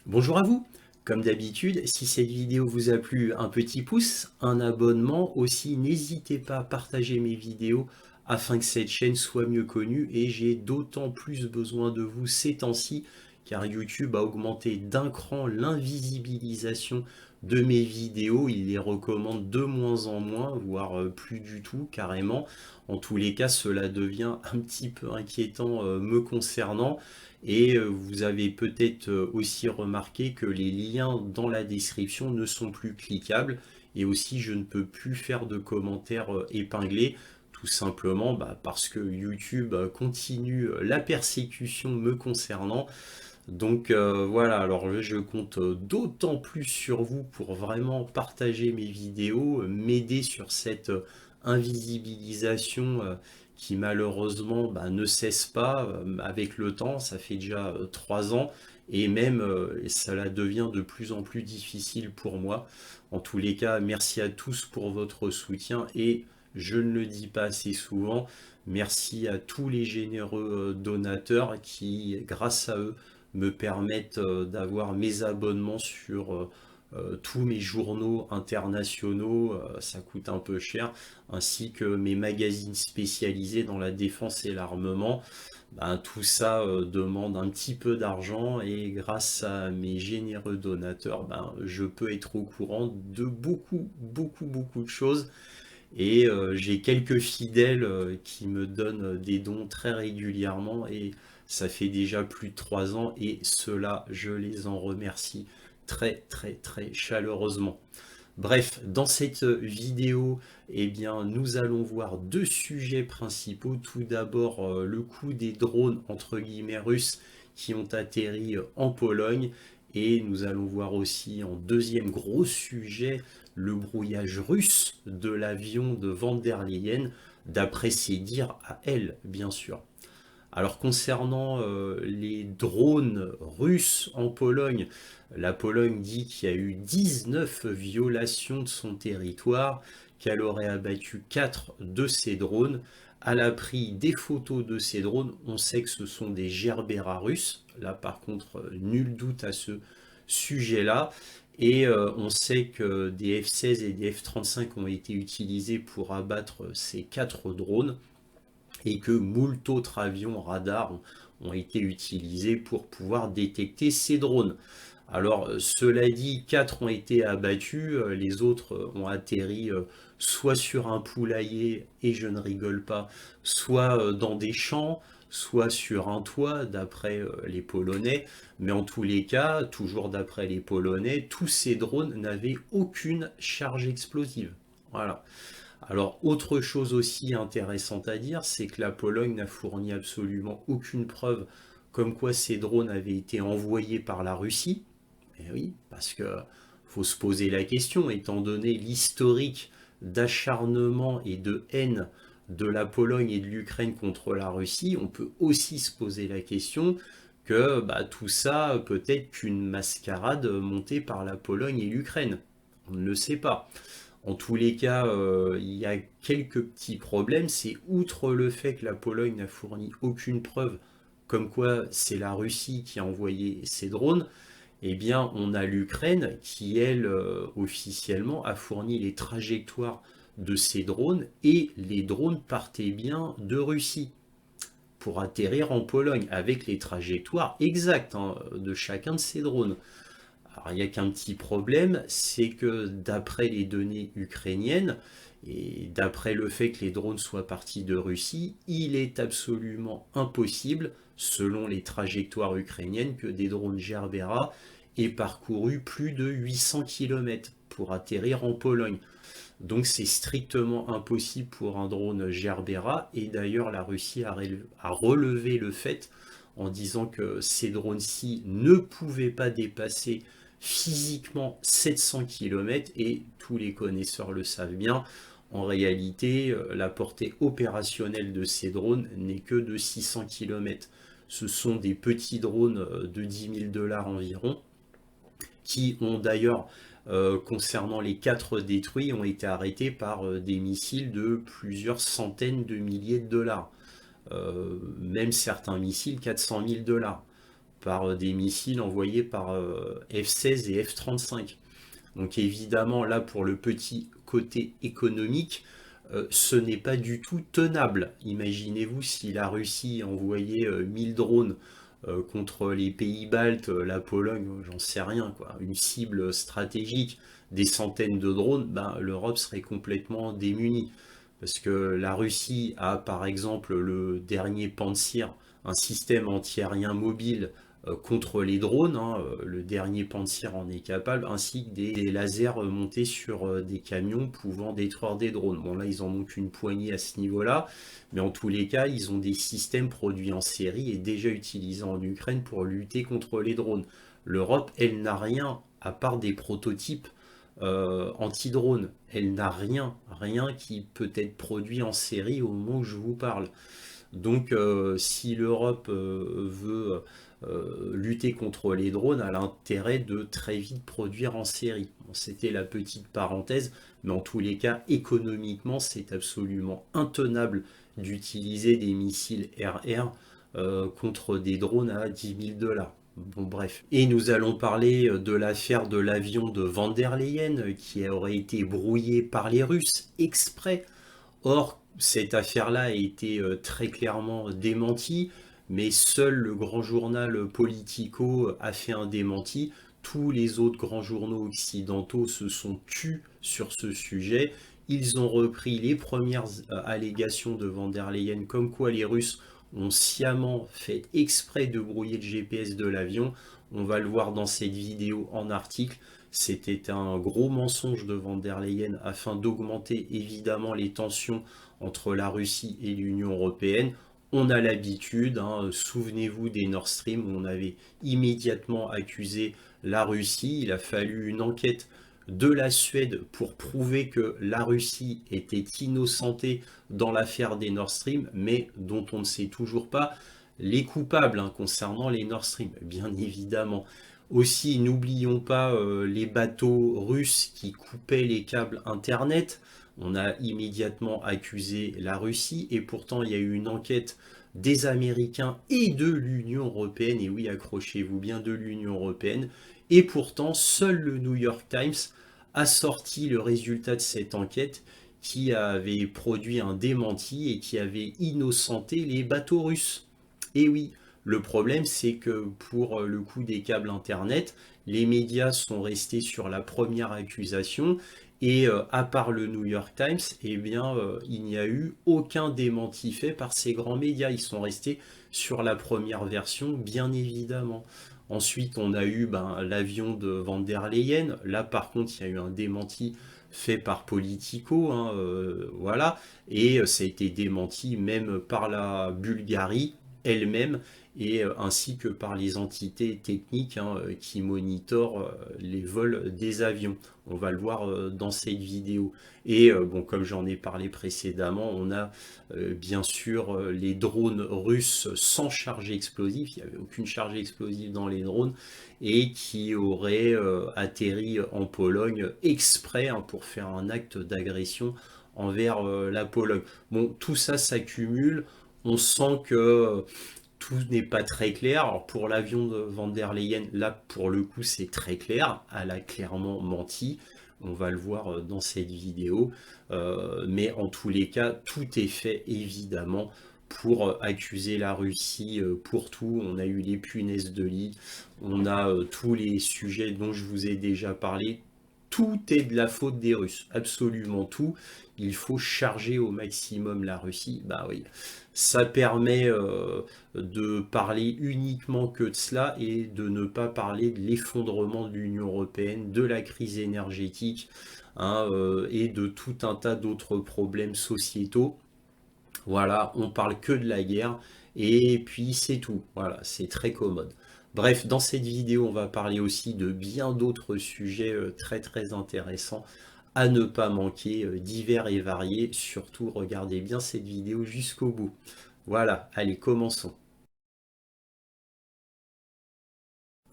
Bonjour à vous. Comme d'habitude, si cette vidéo vous a plu, un petit pouce, un abonnement. Aussi, n'hésitez pas à partager mes vidéos afin que cette chaîne soit mieux connue et j'ai d'autant plus besoin de vous ces temps-ci car YouTube a augmenté d'un cran l'invisibilisation de mes vidéos. Il les recommande de moins en moins, voire plus du tout carrément. En tous les cas, cela devient un petit peu inquiétant me concernant. Et vous avez peut-être aussi remarqué que les liens dans la description ne sont plus cliquables. Et aussi, je ne peux plus faire de commentaires épinglés, tout simplement parce que YouTube continue la persécution me concernant. Donc voilà, alors je compte d'autant plus sur vous pour vraiment partager mes vidéos, m'aider sur cette invisibilisation qui malheureusement ne cesse pas avec le temps. Ça fait déjà 3 ans et même cela devient de plus en plus difficile pour moi. En tous les cas, merci à tous pour votre soutien et je ne le dis pas assez souvent, merci à tous les généreux donateurs qui, grâce à eux, me permettent d'avoir mes abonnements sur tous mes journaux internationaux, ça coûte un peu cher, ainsi que mes magazines spécialisés dans la défense et l'armement. Tout ça demande un petit peu d'argent et grâce à mes généreux donateurs, je peux être au courant de beaucoup de choses. Et j'ai quelques fidèles qui me donnent des dons très régulièrement et ça fait déjà plus de 3 ans et cela, je les en remercie très chaleureusement. Bref, dans cette vidéo, eh bien, nous allons voir deux sujets principaux. Tout d'abord, le coup des drones entre guillemets russes qui ont atterri en Pologne. Et nous allons voir aussi en deuxième gros sujet le brouillage russe de l'avion de Van der Leyen, d'après ses dires à elle, bien sûr. Alors concernant les drones russes en Pologne, la Pologne dit qu'il y a eu 19 violations de son territoire, qu'elle aurait abattu 4 de ces drones. Elle a pris des photos de ces drones, on sait que ce sont des Gerbera russes, là par contre nul doute à ce sujet-là. Et on sait que des F-16 et des F-35 ont été utilisés pour abattre ces 4 drones et que moult autres avions radars ont été utilisés pour pouvoir détecter ces drones. Alors, cela dit, 4 ont été abattus, les autres ont atterri soit sur un poulailler, et je ne rigole pas, soit dans des champs, soit sur un toit, d'après les Polonais. Mais en tous les cas, toujours d'après les Polonais, tous ces drones n'avaient aucune charge explosive. Voilà. Alors, autre chose aussi intéressante à dire, c'est que la Pologne n'a fourni absolument aucune preuve comme quoi ces drones avaient été envoyés par la Russie. Et oui, parce que faut se poser la question, étant donné l'historique d'acharnement et de haine de la Pologne et de l'Ukraine contre la Russie, on peut aussi se poser la question que tout ça peut être qu'une mascarade montée par la Pologne et l'Ukraine. On ne le sait pas. En tous les cas, il y a quelques petits problèmes. C'est outre le fait que la Pologne n'a fourni aucune preuve comme quoi c'est la Russie qui a envoyé ces drones, eh bien on a l'Ukraine qui, elle, officiellement a fourni les trajectoires de ces drones et les drones partaient bien de Russie pour atterrir en Pologne avec les trajectoires exactes de chacun de ces drones. Alors, il n'y a qu'un petit problème, c'est que d'après les données ukrainiennes, et d'après le fait que les drones soient partis de Russie, il est absolument impossible, selon les trajectoires ukrainiennes, que des drones Gerbera aient parcouru plus de 800 km pour atterrir en Pologne. Donc c'est strictement impossible pour un drone Gerbera, et d'ailleurs la Russie a relevé le fait en disant que ces drones-ci ne pouvaient pas dépasser physiquement 700 km et tous les connaisseurs le savent bien. En réalité, la portée opérationnelle de ces drones n'est que de 600 km. Ce sont des petits drones de 10 000 dollars environ qui ont d'ailleurs, concernant les 4 détruits, ont été arrêtés par des missiles de plusieurs centaines de milliers de dollars. Même certains missiles 400 000 dollars. par des missiles envoyés par F-16 et F-35. Donc évidemment, là, pour le petit côté économique, ce n'est pas du tout tenable. Imaginez-vous si la Russie envoyait 1000 drones contre les pays baltes, la Pologne, j'en sais rien, quoi. Une cible stratégique, des centaines de drones, ben, l'Europe serait complètement démunie. Parce que la Russie a par exemple le dernier Pantsir, un système antiaérien mobile contre les drones, hein, le dernier Pantsir en est capable, ainsi que des lasers montés sur des camions pouvant détruire des drones. Bon là ils en ont qu'une poignée à ce niveau-là, mais en tous les cas ils ont des systèmes produits en série et déjà utilisés en Ukraine pour lutter contre les drones. L'Europe, elle n'a rien à part des prototypes anti-drone. Elle n'a rien qui peut être produit en série au moment où je vous parle. Donc si l'Europe veut lutter contre les drones, elle a intérêt de très vite produire en série. Bon, c'était la petite parenthèse, mais en tous les cas, économiquement, c'est absolument intenable d'utiliser des missiles RR contre des drones à 10 000 $. Bon, bref. Et nous allons parler de l'affaire de l'avion de Van der Leyen qui aurait été brouillé par les Russes exprès. Or, cette affaire-là a été très clairement démentie, mais seul le grand journal Politico a fait un démenti. Tous les autres grands journaux occidentaux se sont tus sur ce sujet. Ils ont repris les premières allégations de Van der Leyen, comme quoi les Russes ont sciemment fait exprès de brouiller le GPS de l'avion. On va le voir dans cette vidéo en article. C'était un gros mensonge de Van der Leyen afin d'augmenter évidemment les tensions entre la Russie et l'Union européenne. On a l'habitude, hein, souvenez-vous des Nord Stream où on avait immédiatement accusé la Russie. Il a fallu une enquête de la Suède pour prouver que la Russie était innocentée dans l'affaire des Nord Stream, mais dont on ne sait toujours pas les coupables hein, concernant les Nord Stream, bien évidemment. Aussi, n'oublions pas les bateaux russes qui coupaient les câbles Internet. On a immédiatement accusé la Russie et pourtant il y a eu une enquête des Américains et de l'Union européenne, et oui, accrochez-vous bien, de l'Union européenne, et pourtant seul le New York Times a sorti le résultat de cette enquête qui avait produit un démenti et qui avait innocenté les bateaux russes. Et oui, le problème c'est que pour le coup des câbles Internet, les médias sont restés sur la première accusation et à part le New York Times, eh bien, il n'y a eu aucun démenti fait par ces grands médias. Ils sont restés sur la première version, bien évidemment. Ensuite, on a eu l'avion de Van der Leyen. Là, par contre, il y a eu un démenti fait par Politico, hein, voilà. Et ça a été démenti même par la Bulgarie elle-même et ainsi que par les entités techniques hein, qui monitorent les vols des avions. On va le voir dans cette vidéo. Et bon, comme j'en ai parlé précédemment, on a bien sûr les drones russes sans charge explosive. Il n'y avait aucune charge explosive dans les drones et qui auraient atterri en Pologne exprès hein, pour faire un acte d'agression envers la Pologne. Bon, tout ça s'accumule. On sent que tout n'est pas très clair. Alors pour l'avion de Van der Leyen, là pour le coup c'est très clair. Elle a clairement menti. On va le voir dans cette vidéo. Mais en tous les cas, tout est fait évidemment pour accuser la Russie pour tout. On a eu les punaises de lit. On a tous les sujets dont je vous ai déjà parlé. Tout est de la faute des Russes, absolument tout. Il faut charger au maximum la Russie. Bah oui, ça permet de parler uniquement que de cela et de ne pas parler de l'effondrement de l'Union européenne, de la crise énergétique hein, et de tout un tas d'autres problèmes sociétaux. Voilà, on parle que de la guerre et puis c'est tout. Voilà, c'est très commode. Bref, dans cette vidéo, on va parler aussi de bien d'autres sujets très très intéressants à ne pas manquer, divers et variés. Surtout, regardez bien cette vidéo jusqu'au bout. Voilà, allez, commençons.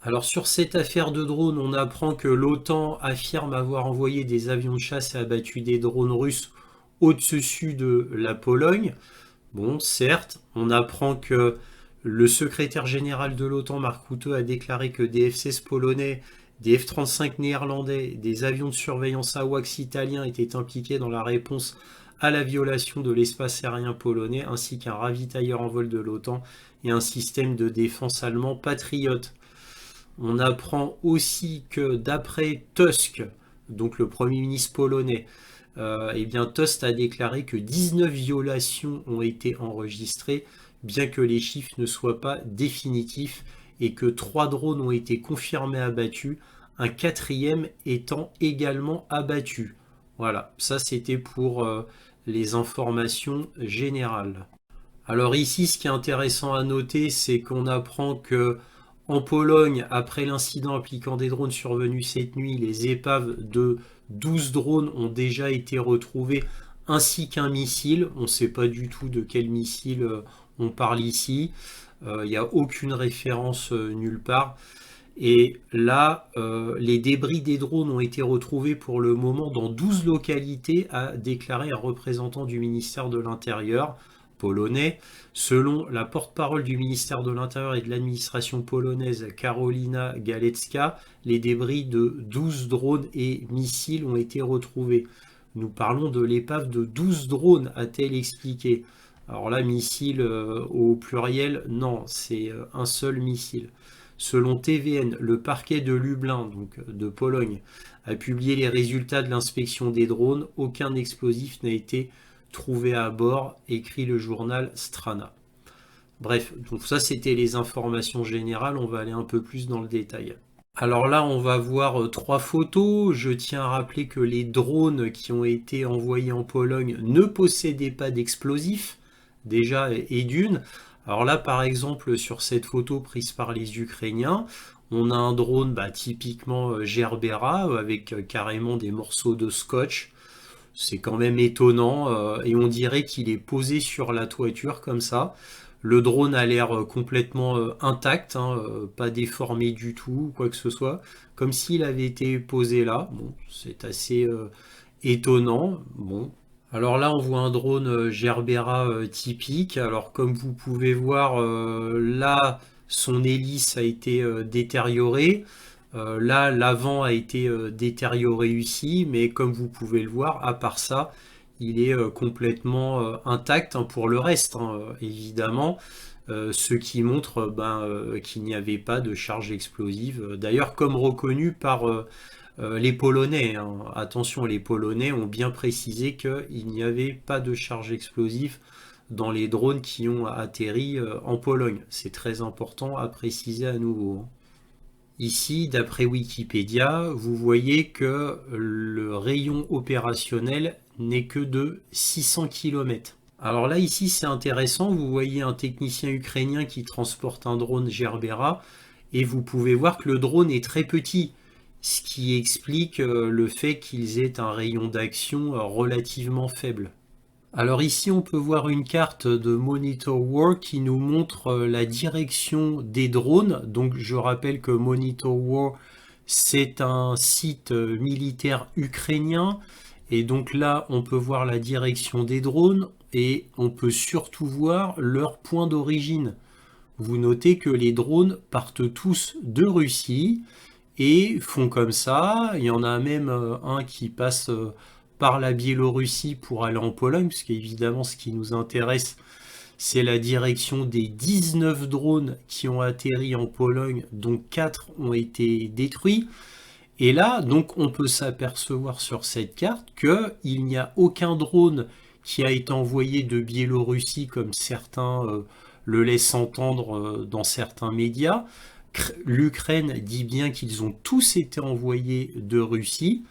Alors sur cette affaire de drone, on apprend que l'OTAN affirme avoir envoyé des avions de chasse et abattu des drones russes au-dessus de la Pologne. Bon, certes, on apprend que Le secrétaire général de l'OTAN, Mark Rutte, a déclaré que des F-16 polonais, des F-35 néerlandais, des avions de surveillance AWACS italiens étaient impliqués dans la réponse à la violation de l'espace aérien polonais, ainsi qu'un ravitailleur en vol de l'OTAN et un système de défense allemand Patriot. On apprend aussi que d'après Tusk, donc le Premier ministre polonais, eh bien, Tusk a déclaré que 19 violations ont été enregistrées, bien que les chiffres ne soient pas définitifs, et que 3 drones ont été confirmés abattus, un quatrième étant également abattu. Voilà, ça c'était pour les informations générales. Alors ici, ce qui est intéressant à noter, c'est qu'on apprend que en Pologne, après l'incident impliquant des drones survenus cette nuit, les épaves de 12 drones ont déjà été retrouvées, ainsi qu'un missile. On ne sait pas du tout de quel missile on parle ici. Il n'y a aucune référence nulle part. Et là, les débris des drones ont été retrouvés pour le moment dans 12 localités, a déclaré un représentant du ministère de l'Intérieur polonais. Selon la porte-parole du ministère de l'Intérieur et de l'administration polonaise, Karolina Galecka, les débris de 12 drones et missiles ont été retrouvés. Nous parlons de l'épave de 12 drones, a-t-elle expliqué. Alors là, missile au pluriel, non, c'est un seul missile. Selon TVN, le parquet de Lublin, donc de Pologne, a publié les résultats de l'inspection des drones. Aucun explosif n'a été trouvé à bord, écrit le journal Strana. Bref, donc ça c'était les informations générales, on va aller un peu plus dans le détail. Alors là, on va voir 3 photos. Je tiens à rappeler que les drones qui ont été envoyés en Pologne ne possédaient pas d'explosifs, déjà et d'une. Alors là, par exemple, sur cette photo prise par les Ukrainiens, on a un drone typiquement Gerbera avec carrément des morceaux de scotch. C'est quand même étonnant et on dirait qu'il est posé sur la toiture comme ça. Le drone a l'air complètement intact, hein, pas déformé du tout, quoi que ce soit, comme s'il avait été posé là. Bon, c'est assez étonnant. Bon. Alors là, on voit un drone Gerbera typique. Alors comme vous pouvez voir, là, son hélice a été détériorée. Là, l'avant a été détérioré aussi, mais comme vous pouvez le voir, à part ça, il est complètement intact hein, pour le reste, hein, évidemment, ce qui montre qu'il n'y avait pas de charge explosive. D'ailleurs, comme reconnu par les Polonais, hein. Attention, les Polonais ont bien précisé qu'il n'y avait pas de charge explosive dans les drones qui ont atterri en Pologne. C'est très important à préciser à nouveau, hein. Ici, d'après Wikipédia, vous voyez que le rayon opérationnel n'est que de 600 km. Alors là, ici, c'est intéressant. Vous voyez un technicien ukrainien qui transporte un drone Gerbera et vous pouvez voir que le drone est très petit, ce qui explique le fait qu'ils aient un rayon d'action relativement faible. Alors ici, on peut voir une carte de Monitor War qui nous montre la direction des drones. Donc je rappelle que Monitor War, c'est un site militaire ukrainien. Et donc là, on peut voir la direction des drones et on peut surtout voir leur point d'origine. Vous notez que les drones partent tous de Russie et font comme ça. Il y en a même un qui passe par la Biélorussie pour aller en Pologne, parce qu'évidemment ce qui nous intéresse, c'est la direction des 19 drones qui ont atterri en Pologne, dont 4 ont été détruits. Et là, donc, on peut s'apercevoir sur cette carte qu'il n'y a aucun drone qui a été envoyé de Biélorussie, comme certains le laissent entendre dans certains médias. L'Ukraine dit bien qu'ils ont tous été envoyés de Russie.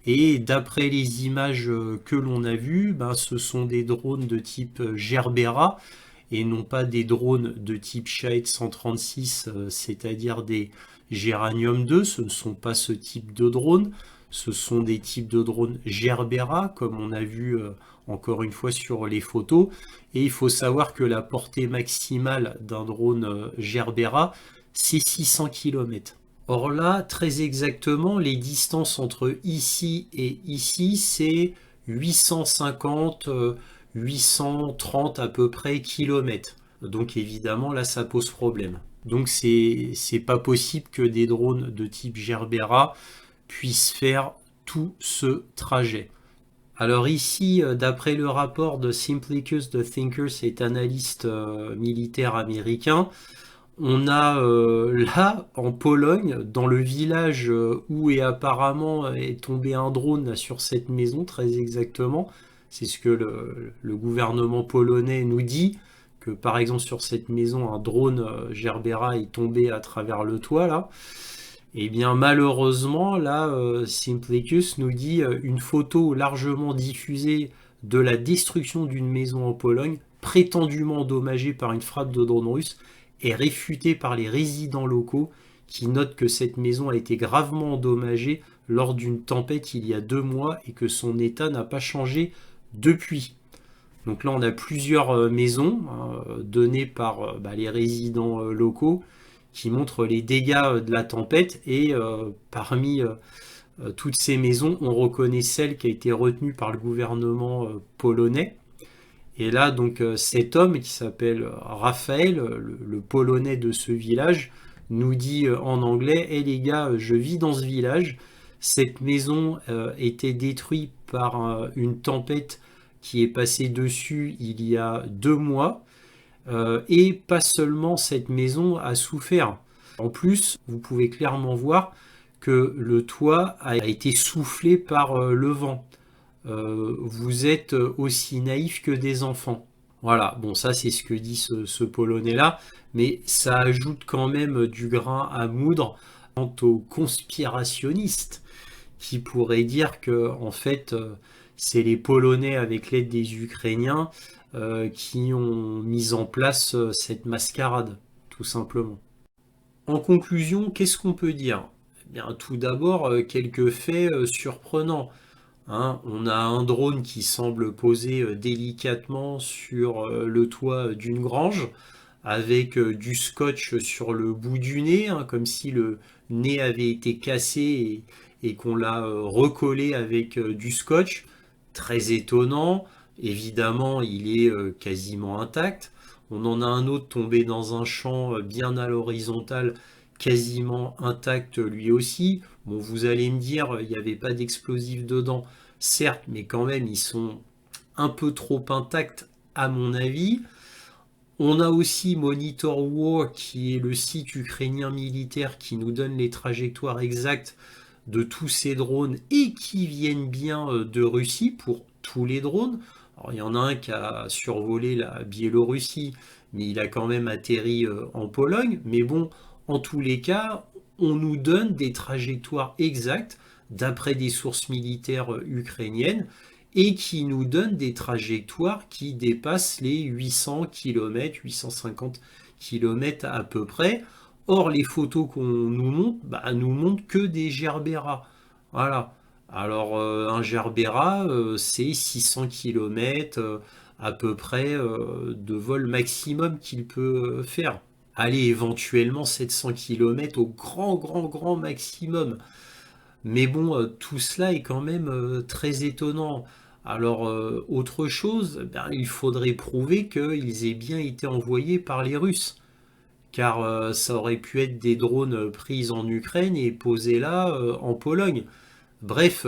Et d'après les images que l'on a vues, ce sont des drones de type Gerbera et non pas des drones de type Shahed 136, c'est-à-dire des Geranium 2. Ce ne sont pas ce type de drones, ce sont des types de drones Gerbera, comme on a vu encore une fois sur les photos. Et il faut savoir que la portée maximale d'un drone Gerbera, c'est 600 km. Or là, très exactement, les distances entre ici et ici, c'est 850, 830 à peu près kilomètres. Donc évidemment, là, ça pose problème. Donc c'est pas possible que des drones de type Gerbera puissent faire tout ce trajet. Alors ici, d'après le rapport de Simplicus the Thinker, cet analyste militaire américain, on a là, en Pologne, dans le village où est apparemment est tombé un drone là, sur cette maison, très exactement, c'est ce que le gouvernement polonais nous dit, que par exemple sur cette maison, un drone Gerbera est tombé à travers le toit là. Et bien malheureusement, là, Simplicus nous dit une photo largement diffusée de la destruction d'une maison en Pologne, prétendument endommagée par une frappe de drone russe, est réfutée par les résidents locaux qui notent que cette maison a été gravement endommagée lors d'une tempête il y a 2 mois et que son état n'a pas changé depuis. Donc là, on a plusieurs maisons données par les résidents locaux qui montrent les dégâts de la tempête et parmi toutes ces maisons, on reconnaît celle qui a été retenue par le gouvernement polonais. Et là, donc, cet homme qui s'appelle Raphaël, le polonais de ce village, nous dit en anglais: Hey les gars, je vis dans ce village. Cette maison était détruite par une tempête qui est passée dessus il y a 2 mois. Et pas seulement cette maison a souffert. En plus, vous pouvez clairement voir que le toit a été soufflé par le vent. Vous êtes aussi naïf que des enfants. Voilà, bon ça c'est ce que dit ce Polonais-là, mais ça ajoute quand même du grain à moudre quant aux conspirationnistes qui pourraient dire que en fait c'est les Polonais avec l'aide des Ukrainiens qui ont mis en place cette mascarade, tout simplement. En conclusion, qu'est-ce qu'on peut dire? Eh bien, tout d'abord, quelques faits surprenants. Hein, on a un drone qui semble poser délicatement sur le toit d'une grange, avec du scotch sur le bout du nez, hein, comme si le nez avait été cassé et qu'on l'a recollé avec du scotch. Très étonnant. Évidemment, il est quasiment intact. On en a un autre tombé dans un champ bien à l'horizontale, quasiment intact lui aussi. Bon, vous allez me dire, il n'y avait pas d'explosifs dedans, certes, mais quand même, ils sont un peu trop intacts à mon avis. On a aussi Monitor War, qui est le site ukrainien militaire qui nous donne les trajectoires exactes de tous ces drones et qui viennent bien de Russie pour tous les drones. Alors, il y en a un qui a survolé la Biélorussie, mais il a quand même atterri en Pologne. Mais bon, en tous les cas, on nous donne des trajectoires exactes d'après des sources militaires ukrainiennes et qui nous donnent des trajectoires qui dépassent les 800 km, 850 km à peu près. Or, les photos qu'on nous montrent que des Gerbera. Voilà. Alors, un Gerbera, c'est 600 km à peu près de vol maximum qu'il peut faire. Allez, éventuellement 700 km au grand, grand, grand maximum. Mais bon, tout cela est quand même très étonnant. Alors, autre chose, ben, il faudrait prouver qu'ils aient bien été envoyés par les Russes. Car ça aurait pu être des drones pris en Ukraine et posés là en Pologne. Bref,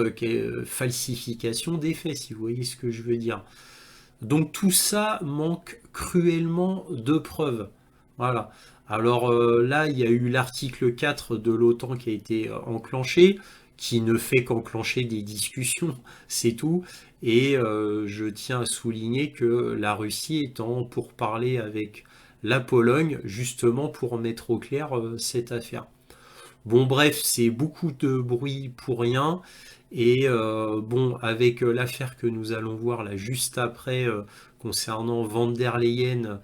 falsification des faits, si vous voyez ce que je veux dire. Donc tout ça manque cruellement de preuves. Voilà. Alors là, il y a eu l'article 4 de l'OTAN qui a été enclenché, qui ne fait qu'enclencher des discussions, c'est tout. Et je tiens à souligner que la Russie est en pourparlers avec la Pologne, justement pour mettre au clair cette affaire. Bon, bref, c'est beaucoup de bruit pour rien. Et bon, avec l'affaire que nous allons voir là juste après concernant Van der Leyen,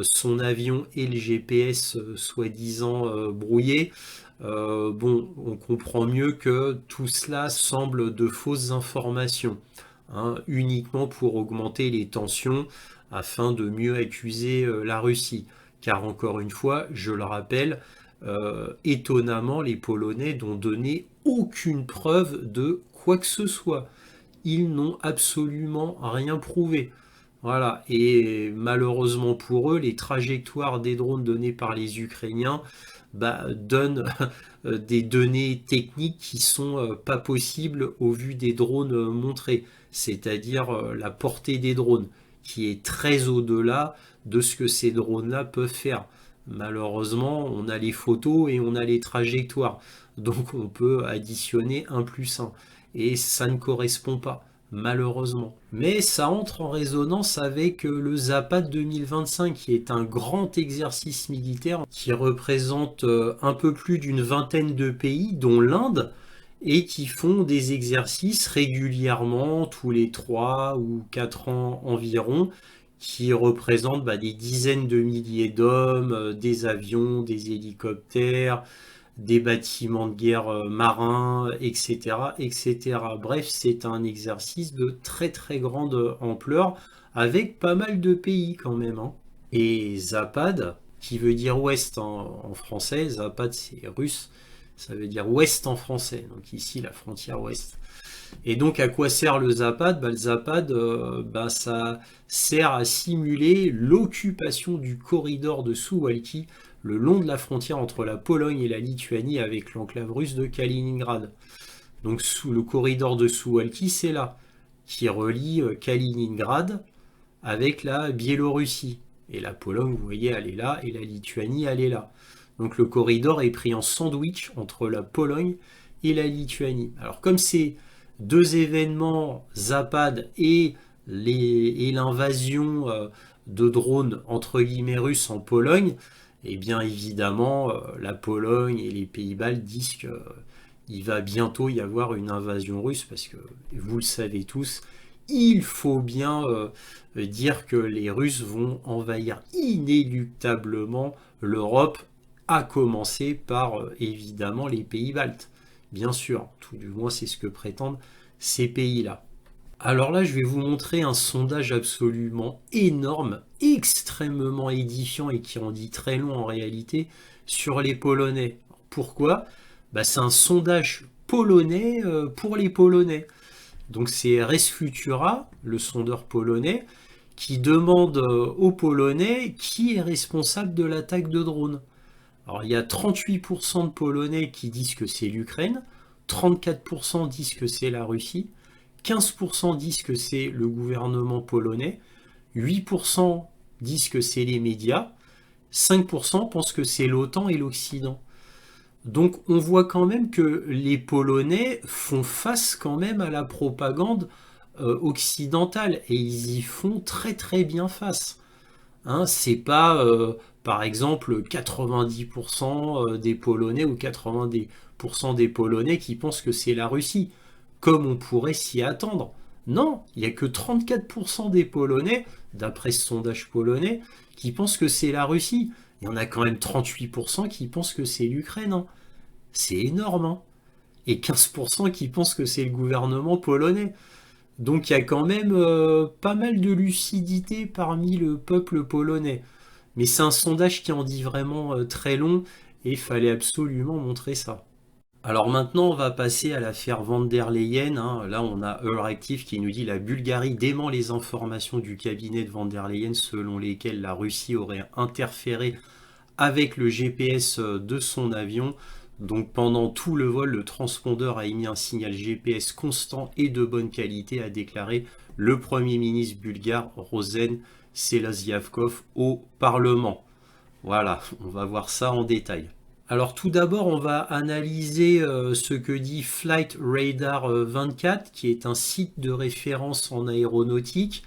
son avion et le GPS soi-disant brouillés, bon, on comprend mieux que tout cela semble de fausses informations, hein, uniquement pour augmenter les tensions afin de mieux accuser la Russie. Car encore une fois, je le rappelle, étonnamment, les Polonais n'ont donné aucune preuve de quoi que ce soit. Ils n'ont absolument rien prouvé. Voilà, et malheureusement pour eux, les trajectoires des drones données par les Ukrainiens donnent des données techniques qui sont pas possibles au vu des drones montrés, c'est-à-dire la portée des drones, qui est très au-delà de ce que ces drones-là peuvent faire. Malheureusement, on a les photos et on a les trajectoires, donc on peut additionner un plus un, et ça ne correspond pas malheureusement. Mais ça entre en résonance avec le Zapad 2025, qui est un grand exercice militaire qui représente un peu plus d'une vingtaine de pays, dont l'Inde, et qui font des exercices régulièrement, tous les 3 ou 4 ans environ, qui représentent des dizaines de milliers d'hommes, des avions, des hélicoptères, des bâtiments de guerre marins, etc., etc. Bref, c'est un exercice de très très grande ampleur avec pas mal de pays quand même, hein. Et Zapad, qui veut dire ouest en français, Zapad c'est russe, ça veut dire ouest en français, donc ici la frontière ouest. Et donc à quoi sert le Zapad? Le Zapad, ça sert à simuler l'occupation du corridor de Suwalki le long de la frontière entre la Pologne et la Lituanie avec l'enclave russe de Kaliningrad. Donc sous le corridor de Suwalki, c'est là, qui relie Kaliningrad avec la Biélorussie. Et la Pologne, vous voyez, elle est là, et la Lituanie, elle est là. Donc le corridor est pris en sandwich entre la Pologne et la Lituanie. Alors comme ces deux événements, Zapad et l'invasion de drones entre guillemets russes en Pologne, et bien évidemment, la Pologne et les Pays-Bas disent qu'il va bientôt y avoir une invasion russe, parce que, vous le savez tous, il faut bien dire que les Russes vont envahir inéluctablement l'Europe, à commencer par évidemment les pays baltes. Bien sûr, tout du moins c'est ce que prétendent ces pays-là. Alors là, je vais vous montrer un sondage absolument énorme, extrêmement édifiant et qui en dit très long en réalité, sur les Polonais. Pourquoi? C'est un sondage polonais pour les Polonais. Donc c'est Res Futura, le sondeur polonais, qui demande aux Polonais qui est responsable de l'attaque de drones. Alors il y a 38% de Polonais qui disent que c'est l'Ukraine, 34% disent que c'est la Russie, 15% disent que c'est le gouvernement polonais, 8% disent que c'est les médias, 5% pensent que c'est l'OTAN et l'Occident. Donc on voit quand même que les Polonais font face quand même à la propagande occidentale, et ils y font très très bien face. Hein, c'est pas par exemple 90% des Polonais ou 90% des Polonais qui pensent que c'est la Russie, comme on pourrait s'y attendre. Non, il n'y a que 34% des Polonais, d'après ce sondage polonais, qui pensent que c'est la Russie. Il y en a quand même 38% qui pensent que c'est l'Ukraine, hein. C'est énorme, hein. Et 15% qui pensent que c'est le gouvernement polonais. Donc il y a quand même pas mal de lucidité parmi le peuple polonais. Mais c'est un sondage qui en dit vraiment très long, et il fallait absolument montrer ça. Alors maintenant, on va passer à l'affaire van der Leyen, hein. Là, on a Euractiv qui nous dit: la Bulgarie dément les informations du cabinet de van der Leyen selon lesquelles la Russie aurait interféré avec le GPS de son avion. Donc pendant tout le vol, le transpondeur a émis un signal GPS constant et de bonne qualité, a déclaré le Premier ministre bulgare Rosen Selaziavkov au Parlement. Voilà, on va voir ça en détail. Alors tout d'abord, on va analyser ce que dit Flight Radar 24, qui est un site de référence en aéronautique,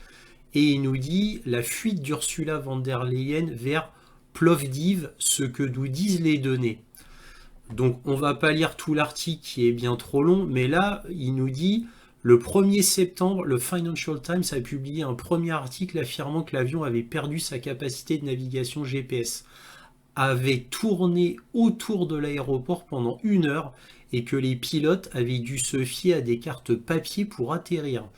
et il nous dit: la fuite d'Ursula von der Leyen vers Plovdiv, ce que nous disent les données. Donc on va pas lire tout l'article qui est bien trop long, mais là il nous dit: le 1er septembre, le Financial Times a publié un premier article affirmant que l'avion avait perdu sa capacité de navigation GPS, avait tourné autour de l'aéroport pendant 1 heure et que les pilotes avaient dû se fier à des cartes papier pour atterrir.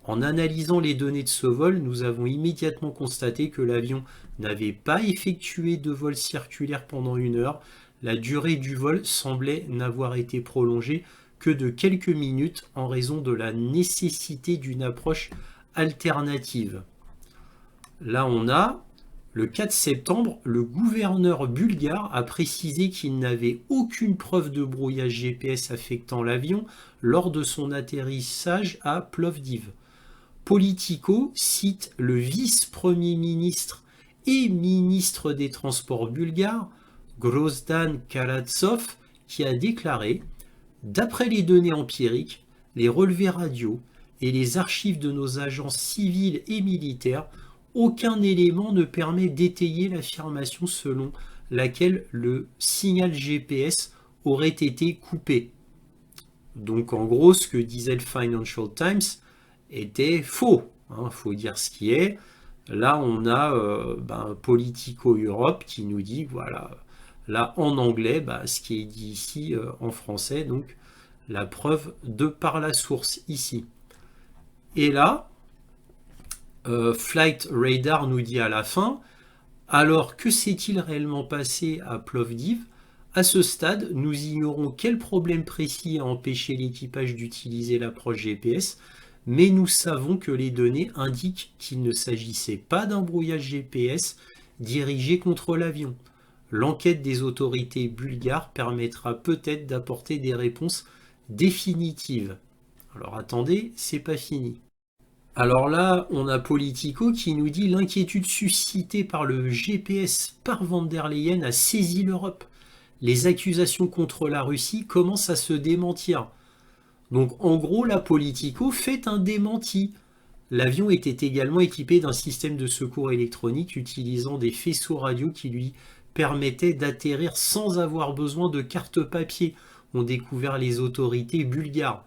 En analysant les données de ce vol, nous avons immédiatement constaté que l'avion n'avait pas effectué de vol circulaire pendant 1 heure. La durée du vol semblait n'avoir été prolongée que de quelques minutes en raison de la nécessité d'une approche alternative. Là, on a le 4 septembre, le gouverneur bulgare a précisé qu'il n'avait aucune preuve de brouillage GPS affectant l'avion lors de son atterrissage à Plovdiv. Politico cite le vice-premier ministre et ministre des Transports bulgare, Grozdan Karatsov, qui a déclaré « D'après les données empiriques, les relevés radio et les archives de nos agences civiles et militaires, aucun élément ne permet d'étayer l'affirmation selon laquelle le signal GPS aurait été coupé. » Donc en gros, ce que disait le Financial Times était faux. Faut dire ce qui est. Là, on a Politico Europe qui nous dit, voilà, là en anglais, ce qui est dit ici en français, donc la preuve de par la source ici. Et là, Flight Radar nous dit à la fin, alors que s'est-il réellement passé à Plovdiv? À ce stade, nous ignorons quel problème précis a empêché l'équipage d'utiliser l'approche GPS, mais nous savons que les données indiquent qu'il ne s'agissait pas d'un brouillage GPS dirigé contre l'avion. L'enquête des autorités bulgares permettra peut-être d'apporter des réponses définitives. Alors attendez, c'est pas fini. Alors là, on a Politico qui nous dit l'inquiétude suscitée par le GPS par von der Leyen a saisi l'Europe. Les accusations contre la Russie commencent à se démentir. Donc en gros, la Politico fait un démenti. L'avion était également équipé d'un système de secours électronique utilisant des faisceaux radio qui lui permettaient d'atterrir sans avoir besoin de carte papier, ont découvert les autorités bulgares.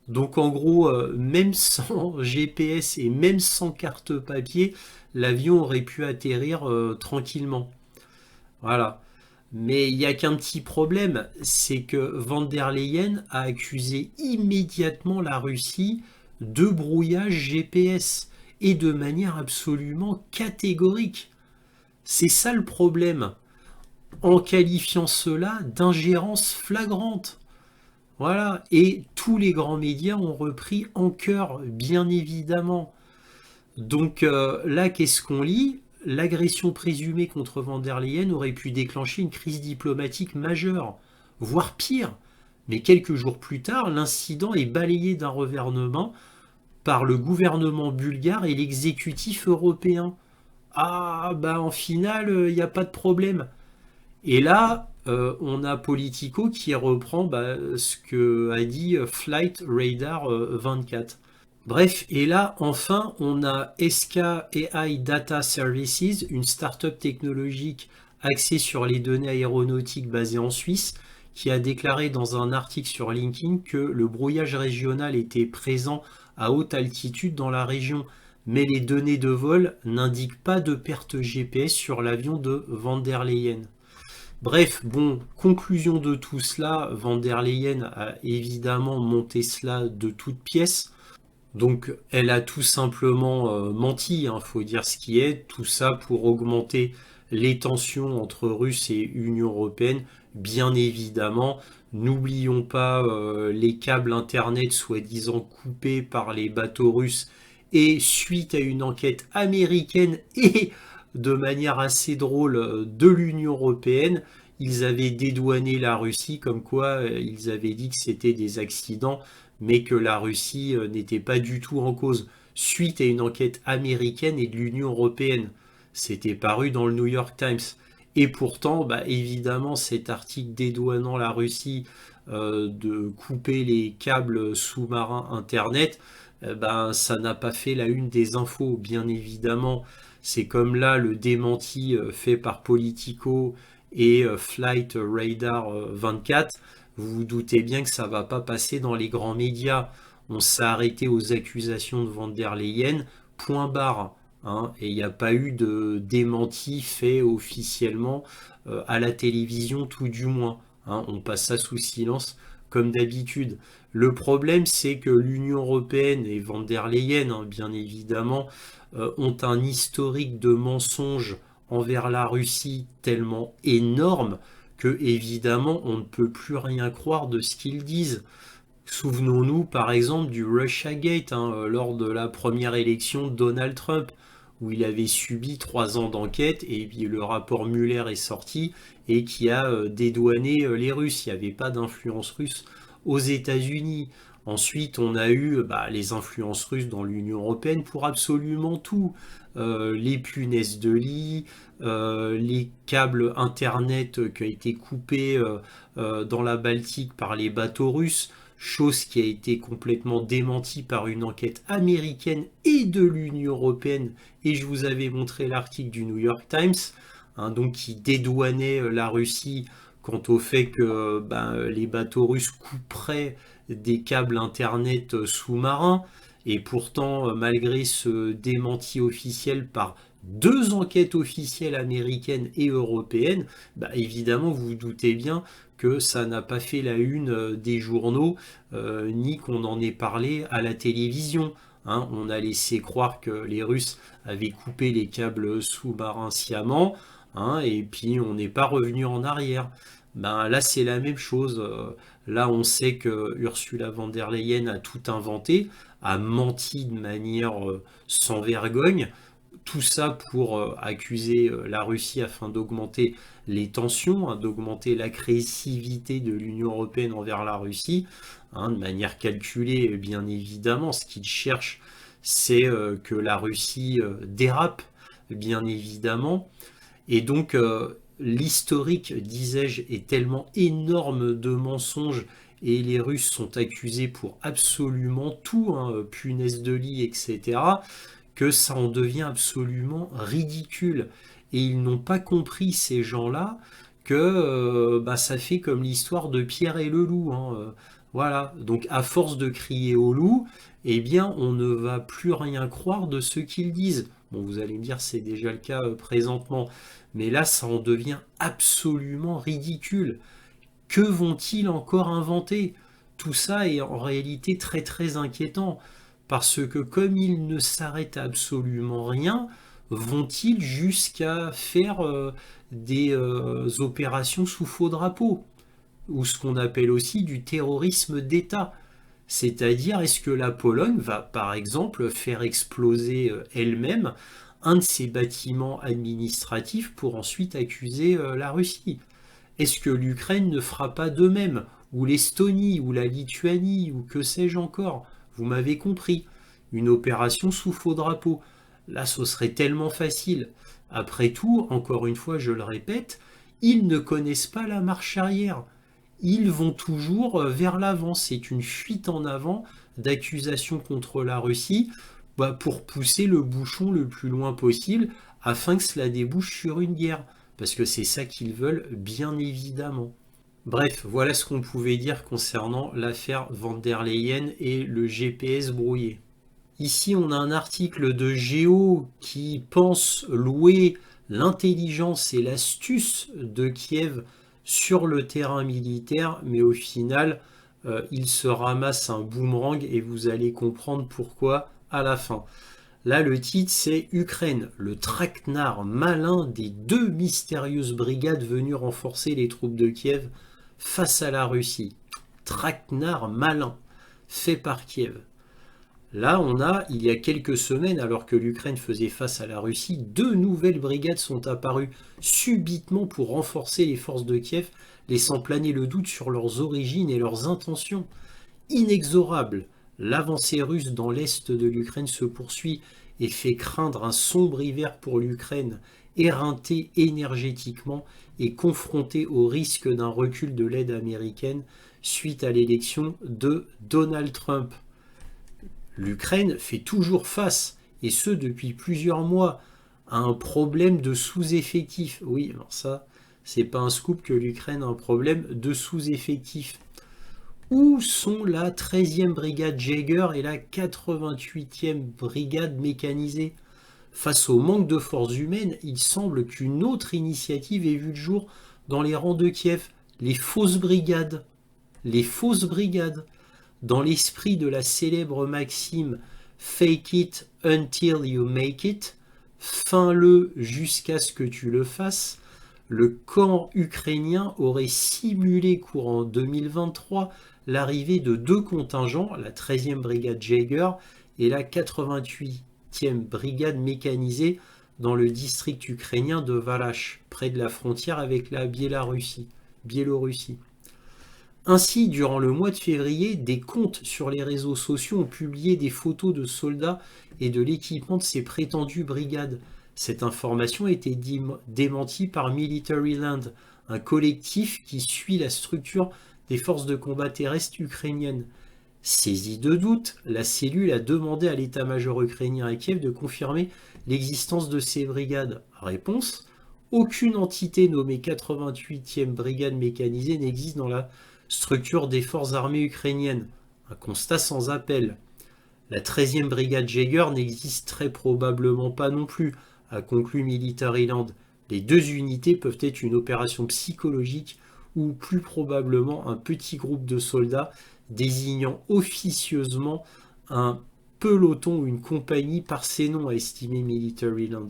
Donc en gros, même sans GPS et même sans carte papier, l'avion aurait pu atterrir tranquillement. Voilà. Mais il n'y a qu'un petit problème, c'est que von der Leyen a accusé immédiatement la Russie de brouillage GPS et de manière absolument catégorique. C'est ça le problème, en qualifiant cela d'ingérence flagrante. Voilà, et tous les grands médias ont repris en cœur, bien évidemment. Donc là, qu'est-ce qu'on lit? L'agression présumée contre von der Leyen aurait pu déclencher une crise diplomatique majeure, voire pire. Mais quelques jours plus tard, l'incident est balayé d'un revers de main par le gouvernement bulgare et l'exécutif européen. Ah, en finale, il n'y a pas de problème. Et là, on a Politico qui reprend ce que a dit Flight Radar 24. Bref, et là, enfin, on a SK AI Data Services, une start-up technologique axée sur les données aéronautiques basée en Suisse, qui a déclaré dans un article sur LinkedIn que le brouillage régional était présent à haute altitude dans la région, mais les données de vol n'indiquent pas de perte GPS sur l'avion de von der Leyen. Bref, conclusion de tout cela, von der Leyen a évidemment monté cela de toutes pièces. Donc elle a tout simplement menti, faut dire ce qui est, tout ça pour augmenter les tensions entre Russes et Union européenne, bien évidemment. N'oublions pas les câbles internet soi-disant coupés par les bateaux russes et suite à une enquête américaine et de manière assez drôle de l'Union européenne, ils avaient dédouané la Russie comme quoi ils avaient dit que c'était des accidents, mais que la Russie n'était pas du tout en cause, suite à une enquête américaine et de l'Union européenne. C'était paru dans le New York Times. Et pourtant, évidemment, cet article dédouanant la Russie de couper les câbles sous-marins Internet, ça n'a pas fait la une des infos, bien évidemment. C'est comme là le démenti fait par Politico et Flight Radar 24. Vous vous doutez bien que ça ne va pas passer dans les grands médias. On s'est arrêté aux accusations de von der Leyen, point barre. Et il n'y a pas eu de démenti fait officiellement à la télévision, tout du moins. On passe ça sous silence comme d'habitude. Le problème, c'est que l'Union européenne et von der Leyen, bien évidemment, ont un historique de mensonges envers la Russie tellement énorme que, évidemment, on ne peut plus rien croire de ce qu'ils disent. Souvenons-nous, par exemple, du Russiagate, lors de la première élection de Donald Trump, où il avait subi 3 ans d'enquête, et puis le rapport Mueller est sorti, et qui a dédouané les Russes. Il n'y avait pas d'influence russe aux États-Unis. Ensuite, on a eu les influences russes dans l'Union européenne pour absolument tout. Les punaises de lit, les câbles Internet qui ont été coupés dans la Baltique par les bateaux russes, chose qui a été complètement démentie par une enquête américaine et de l'Union européenne. Et je vous avais montré l'article du New York Times, donc qui dédouanait la Russie quant au fait que les bateaux russes couperaient des câbles Internet sous-marins. Et pourtant, malgré ce démenti officiel par 2 enquêtes officielles américaines et européennes, évidemment, vous vous doutez bien que ça n'a pas fait la une des journaux, ni qu'on en ait parlé à la télévision. On a laissé croire que les Russes avaient coupé les câbles sous-marins sciemment, et puis on n'est pas revenu en arrière. Là, c'est la même chose. Là, on sait que Ursula von der Leyen a tout inventé, a menti de manière sans vergogne. Tout ça pour accuser la Russie afin d'augmenter les tensions, d'augmenter l'agressivité de l'Union européenne envers la Russie, de manière calculée, bien évidemment. Ce qu'ils cherchent, c'est que la Russie dérape, bien évidemment. Et donc, l'historique, disais-je, est tellement énorme de mensonges, et les Russes sont accusés pour absolument tout, punaises de lit, etc., que ça en devient absolument ridicule. Et ils n'ont pas compris, ces gens-là, que ça fait comme l'histoire de Pierre et le loup. Voilà, donc à force de crier au loup, eh bien on ne va plus rien croire de ce qu'ils disent. Bon, vous allez me dire, c'est déjà le cas présentement, mais là ça en devient absolument ridicule. Que vont-ils encore inventer? Tout ça est en réalité très très inquiétant, parce que comme ils ne s'arrêtent à absolument rien, vont-ils jusqu'à faire des opérations sous faux drapeau, ou ce qu'on appelle aussi du terrorisme d'État? C'est-à-dire, est-ce que la Pologne va, par exemple, faire exploser elle-même un de ses bâtiments administratifs pour ensuite accuser la Russie? Est-ce que l'Ukraine ne fera pas de même? Ou l'Estonie, ou la Lituanie, ou que sais-je encore? Vous m'avez compris. Une opération sous faux drapeau. Là, ce serait tellement facile. Après tout, encore une fois, je le répète, ils ne connaissent pas la marche arrière. Ils vont toujours vers l'avant. C'est une fuite en avant d'accusations contre la Russie pour pousser le bouchon le plus loin possible afin que cela débouche sur une guerre. Parce que c'est ça qu'ils veulent, bien évidemment. Bref, voilà ce qu'on pouvait dire concernant l'affaire Van der Leyen et le GPS brouillé. Ici, on a un article de Géo qui pense louer l'intelligence et l'astuce de Kiev sur le terrain militaire, mais au final, il se ramasse un boomerang et vous allez comprendre pourquoi à la fin. Là, le titre, c'est Ukraine, le traquenard malin des 2 mystérieuses brigades venues renforcer les troupes de Kiev face à la Russie. Traquenard malin, fait par Kiev. Là, on a, il y a quelques semaines, alors que l'Ukraine faisait face à la Russie, 2 nouvelles brigades sont apparues subitement pour renforcer les forces de Kiev, laissant planer le doute sur leurs origines et leurs intentions. Inexorable, l'avancée russe dans l'est de l'Ukraine se poursuit et fait craindre un sombre hiver pour l'Ukraine, éreintée énergétiquement et confrontée au risque d'un recul de l'aide américaine suite à l'élection de Donald Trump. L'Ukraine fait toujours face, et ce depuis plusieurs mois, à un problème de sous-effectif. Oui, alors ça, c'est pas un scoop que l'Ukraine a un problème de sous-effectif. Où sont la 13e brigade Jäger et la 88e brigade mécanisée? Face au manque de forces humaines, il semble qu'une autre initiative ait vu le jour dans les rangs de Kiev, les fausses brigades. Les fausses brigades. Dans l'esprit de la célèbre maxime « Fake it until you make it », fin-le jusqu'à ce que tu le fasses, le camp ukrainien aurait simulé courant 2023 l'arrivée de 2 contingents, la 13e brigade Jäger et la 88e 188e brigade mécanisée dans le district ukrainien de Valach, près de la frontière avec la Biélorussie. Ainsi, durant le mois de février, des comptes sur les réseaux sociaux ont publié des photos de soldats et de l'équipement de ces prétendues brigades. Cette information a été démentie par Military Land, un collectif qui suit la structure des forces de combat terrestres ukrainiennes. Saisie de doute, la cellule a demandé à l'état-major ukrainien à Kiev de confirmer l'existence de ces brigades. Réponse: aucune entité nommée 88e brigade mécanisée n'existe dans la structure des forces armées ukrainiennes. Un constat sans appel. La 13e brigade Jäger n'existe très probablement pas non plus, a conclu Military Land. Les deux unités peuvent être une opération psychologique ou plus probablement un petit groupe de soldats désignant officieusement un peloton ou une compagnie par ces noms, a estimé Military Land.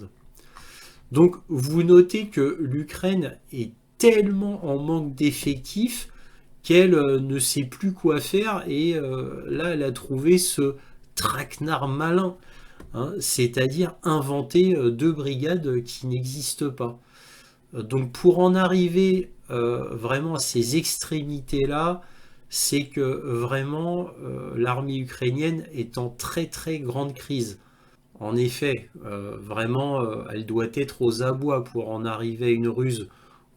Donc vous notez que l'Ukraine est tellement en manque d'effectifs qu'elle ne sait plus quoi faire, et là elle a trouvé ce traquenard malin, hein, c'est-à-dire inventer deux brigades qui n'existent pas. Donc pour en arriver vraiment à ces extrémités-là, c'est que vraiment l'armée ukrainienne est en très très grande crise. En effet, vraiment, elle doit être aux abois pour en arriver à une ruse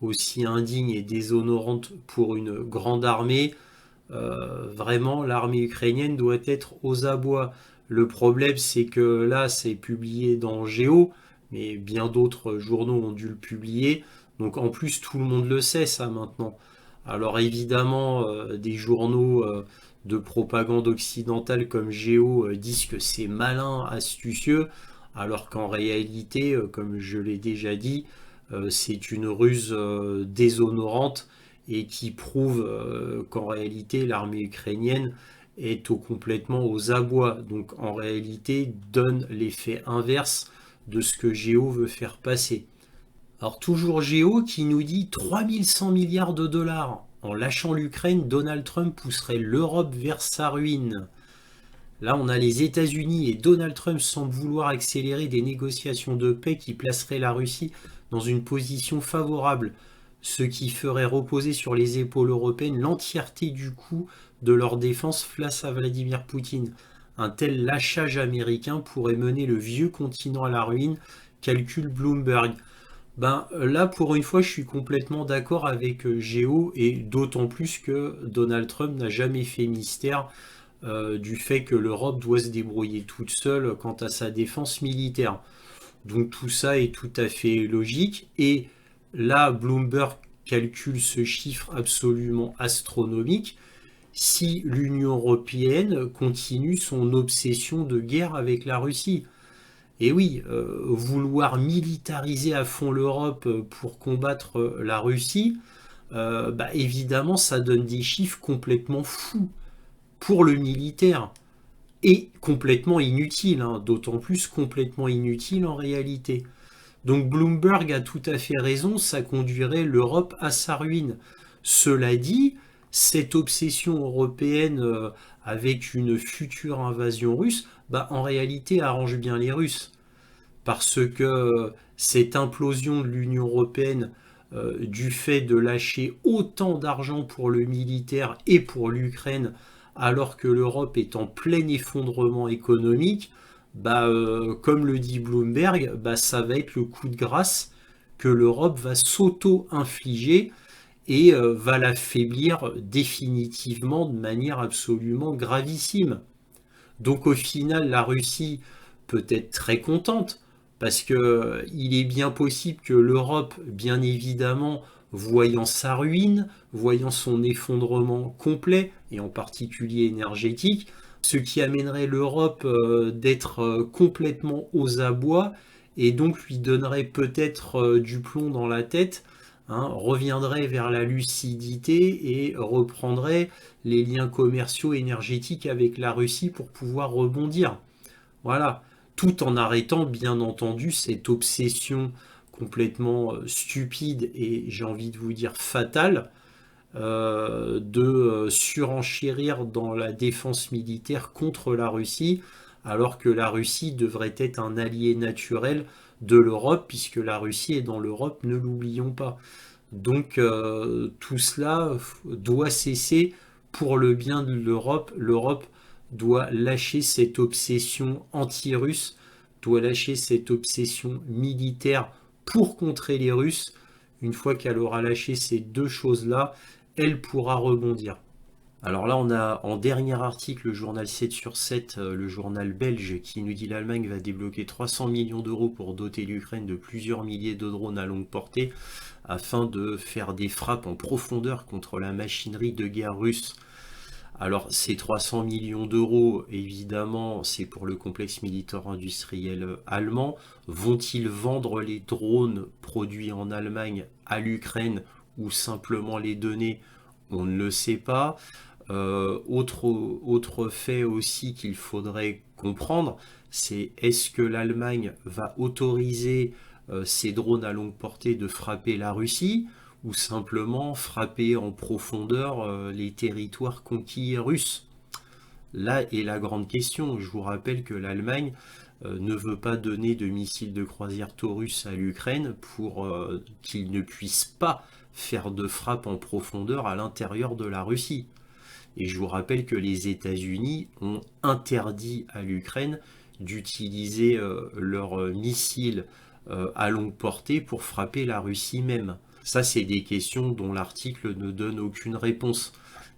aussi indigne et déshonorante pour une grande armée. Vraiment, l'armée ukrainienne doit être aux abois. Le problème, c'est que là, c'est publié dans Géo, mais bien d'autres journaux ont dû le publier. Donc en plus, tout le monde le sait, ça, maintenant. Alors évidemment, des journaux de propagande occidentale comme Géo disent que c'est malin, astucieux, alors qu'en réalité, comme je l'ai déjà dit, c'est une ruse déshonorante et qui prouve qu'en réalité l'armée ukrainienne est complètement aux abois. Donc en réalité donne l'effet inverse de ce que Géo veut faire passer. Alors toujours Géo qui nous dit 3100 milliards de dollars. En lâchant l'Ukraine, Donald Trump pousserait l'Europe vers sa ruine. Là, on a les États-Unis et Donald Trump semble vouloir accélérer des négociations de paix qui placeraient la Russie dans une position favorable, ce qui ferait reposer sur les épaules européennes l'entièreté du coût de leur défense face à Vladimir Poutine. Un tel lâchage américain pourrait mener le vieux continent à la ruine, calcule Bloomberg. Ben là, pour une fois, je suis complètement d'accord avec Géo, et d'autant plus que Donald Trump n'a jamais fait mystère du fait que l'Europe doit se débrouiller toute seule quant à sa défense militaire. Donc tout ça est tout à fait logique, et là, Bloomberg calcule ce chiffre absolument astronomique si l'Union européenne continue son obsession de guerre avec la Russie. Et oui, vouloir militariser à fond l'Europe pour combattre la Russie, bah évidemment, ça donne des chiffres complètement fous pour le militaire et complètement inutiles, hein, d'autant plus complètement inutiles en réalité. Donc Bloomberg a tout à fait raison, ça conduirait l'Europe à sa ruine. Cela dit, cette obsession européenne avec une future invasion russe, bah, en réalité arrange bien les Russes. Parce que cette implosion de l'Union européenne du fait de lâcher autant d'argent pour le militaire et pour l'Ukraine, alors que l'Europe est en plein effondrement économique, bah, comme le dit Bloomberg, bah, ça va être le coup de grâce que l'Europe va s'auto-infliger et va l'affaiblir définitivement de manière absolument gravissime. Donc au final, la Russie peut être très contente, parce que il est bien possible que l'Europe, bien évidemment, voyant sa ruine, voyant son effondrement complet, et en particulier énergétique, ce qui amènerait l'Europe d'être complètement aux abois, et donc lui donnerait peut-être du plomb dans la tête, hein, reviendrait vers la lucidité et reprendrait les liens commerciaux énergétiques avec la Russie pour pouvoir rebondir. Voilà, tout en arrêtant bien entendu cette obsession complètement stupide et j'ai envie de vous dire fatale de surenchérir dans la défense militaire contre la Russie, alors que la Russie devrait être un allié naturel de l'Europe, puisque la Russie est dans l'Europe, ne l'oublions pas. Donc tout cela doit cesser pour le bien de l'Europe. L'Europe doit lâcher cette obsession anti-russe, doit lâcher cette obsession militaire pour contrer les Russes. Une fois qu'elle aura lâché ces deux choses-là, elle pourra rebondir. Alors là, on a en dernier article le journal 7 sur 7, le journal belge, qui nous dit l'Allemagne va débloquer 300 millions d'euros pour doter l'Ukraine de plusieurs milliers de drones à longue portée afin de faire des frappes en profondeur contre la machinerie de guerre russe. Alors ces 300 millions d'euros, évidemment, c'est pour le complexe militaire industriel allemand. Vont-ils vendre les drones produits en Allemagne à l'Ukraine ou simplement les donner? On ne le sait pas. Autre fait aussi qu'il faudrait comprendre, c'est est-ce que l'Allemagne va autoriser ces drones à longue portée de frapper la Russie ou simplement frapper en profondeur les territoires conquis russes? Là est la grande question. Je vous rappelle que l'Allemagne ne veut pas donner de missiles de croisière Taurus à l'Ukraine pour qu'ils ne puissent pas faire de frappe en profondeur à l'intérieur de la Russie. Et je vous rappelle que les États-Unis ont interdit à l'Ukraine d'utiliser leurs missiles à longue portée pour frapper la Russie même. Ça, c'est des questions dont l'article ne donne aucune réponse.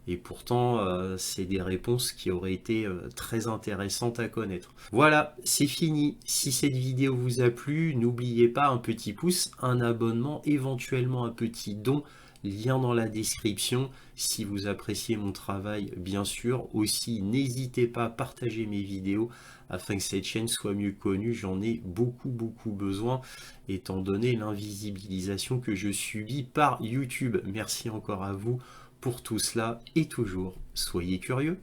Et pourtant, c'est des réponses qui auraient été très intéressantes à connaître. Voilà, c'est fini. Si cette vidéo vous a plu, n'oubliez pas un petit pouce, un abonnement, éventuellement un petit don. Lien dans la description. Si vous appréciez mon travail, bien sûr. Aussi, n'hésitez pas à partager mes vidéos afin que cette chaîne soit mieux connue. J'en ai beaucoup besoin, étant donné l'invisibilisation que je subis par YouTube. Merci encore à vous pour tout cela et toujours, soyez curieux.